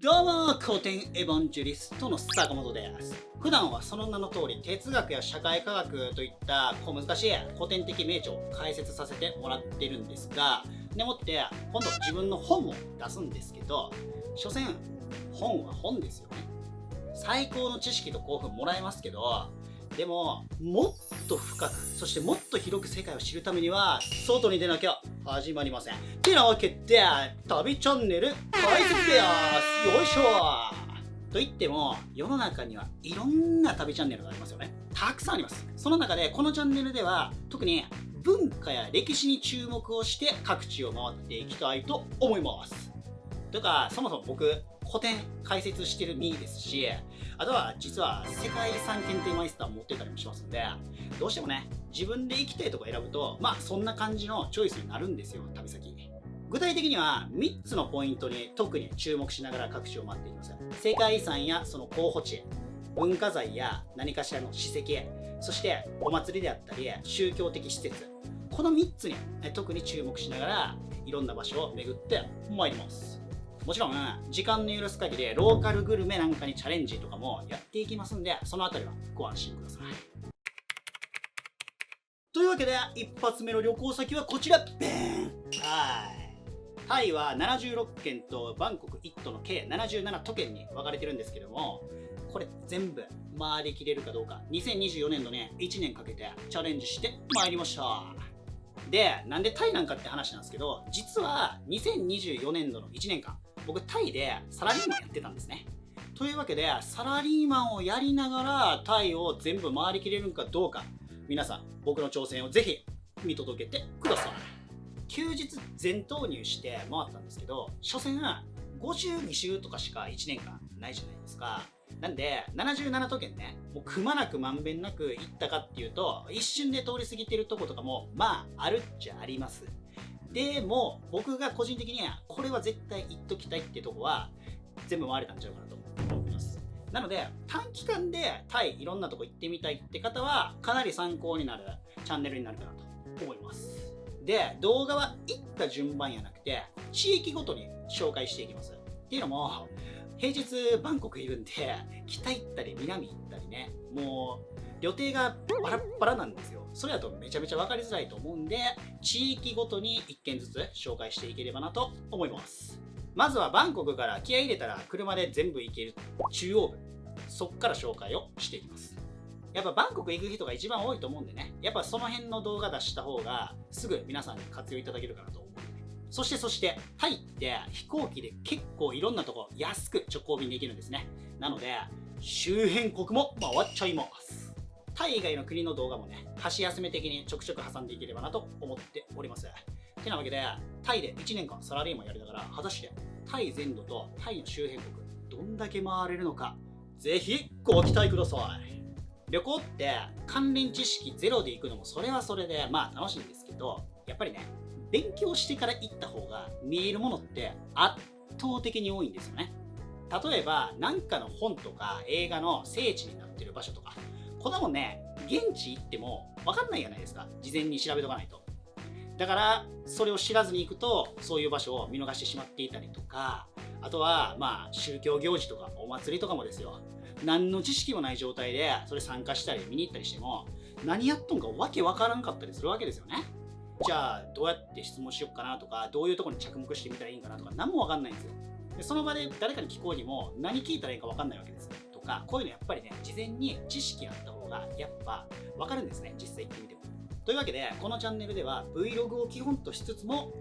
どうも、古典エヴァンジェリストの坂本です。普段はその名の通り哲学や社会科学といった小難しい古典的名著を解説させてもらってるんですが、でもって今度自分の本も出すんですけど、所詮本は本ですよね。最高の知識と興奮もらえますけど、でももっと深く、そしてもっと広く世界を知るためには外に出なきゃ始まりません。てなわけで旅チャンネル開設です。よいしょ。と言っても世の中にはいろんな旅チャンネルがありますよね。たくさんあります。その中でこのチャンネルでは特に文化や歴史に注目をして各地を回っていきたいと思います。とか、そもそも僕古典解説してる身ですし、あとは実は世界遺産検定マイスター持ってたりもしますんで、どうしてもね自分で行きたいとこ選ぶとそんな感じのチョイスになるんですよ。旅先具体的には3つのポイントに特に注目しながら各地を回っていきます。世界遺産やその候補地、文化財や何かしらの史跡、そしてお祭りであったり宗教的施設、この3つに特に注目しながらいろんな場所を巡ってまいります。もちろん時間の許す限りローカルグルメなんかにチャレンジとかもやっていきますんで、そのあたりはご安心ください。というわけで一発目の旅行先はこちら。タイは76県とバンコク1都の計77都県に分かれてるんですけども、これ全部回りきれるかどうか2024年のね1年かけてチャレンジしてまいりました。で、なんでタイなんかって話なんですけど、実は2024年度の1年間僕タイでサラリーマンやってたんですね。というわけでサラリーマンをやりながらタイを全部回りきれるのかどうか、皆さん僕の挑戦をぜひ見届けてください。休日全投入して回ったんですけど、所詮52週とかしか1年間ないじゃないですか。なんで77都県ね、もうくまなくまんべんなく行ったかっていうと、一瞬で通り過ぎてるとことかもあるっちゃあります。でも僕が個人的にはこれは絶対行っときたいっていうとこは全部回れたんちゃうかなと思ってます。なので短期間でタイいろんなとこ行ってみたいって方はかなり参考になるチャンネルになるかなと思います。で、動画は行った順番やなくて地域ごとに紹介していきます。っていうのも平日バンコクいるんで、北行ったり南行ったりね、もう予定がバラッバラなんですよ。それだとめちゃめちゃ分かりづらいと思うんで、地域ごとに1件ずつ紹介していければなと思います。まずはバンコクから気合い入れたら車で全部行ける中央部、そっから紹介をしていきます。やっぱバンコク行く人が一番多いと思うんでね、やっぱその辺の動画出した方がすぐ皆さんに活用いただけるかなと思うんで。そしてタイって飛行機で結構いろんなとこ安く直行便で行けるんですね。なので周辺国も回っちゃいます。タイ以外の国の動画もね、箸休め的にちょくちょく挟んでいければなと思っております。てなわけでタイで1年間サラリーマンやりながら、果たしてタイ全土とタイの周辺国どんだけ回れるのか、ぜひご期待ください。旅行って関連知識ゼロで行くのもそれはそれで楽しいんですけど、やっぱりね勉強してから行った方が見えるものって圧倒的に多いんですよね。例えば何かの本とか映画の聖地になってる場所とか、こんなもんね現地行っても分かんないじゃないですか、事前に調べとかないと。だからそれを知らずに行くとそういう場所を見逃してしまっていたりとか、あとは宗教行事とかお祭りとかもですよ、何の知識もない状態でそれ参加したり見に行ったりしても何やっとんかわけわからんかったりするわけですよね。じゃあどうやって質問しよっかなとか、どういうところに着目してみたらいいんかなとか何もわかんないんですよ。でその場で誰かに聞こうにも何聞いたらいいかわかんないわけですとか、こういうのやっぱりね事前に知識あった方がやっぱわかるんですね、実際行ってみても。というわけでこのチャンネルでは Vlog を基本としつつも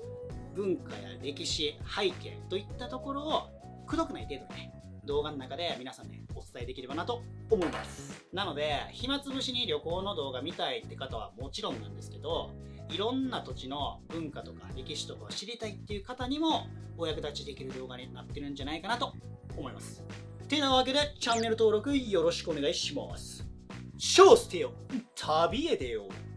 文化や歴史、背景といったところをくどくない程度にね動画の中で皆さんにお伝えできればなと思います。なので暇つぶしに旅行の動画見たいって方はもちろんなんですけど、いろんな土地の文化とか歴史とかを知りたいっていう方にもお役立ちできる動画になってるんじゃないかなと思います。てなわけでチャンネル登録よろしくお願いします。ショーステよ旅へ出よう。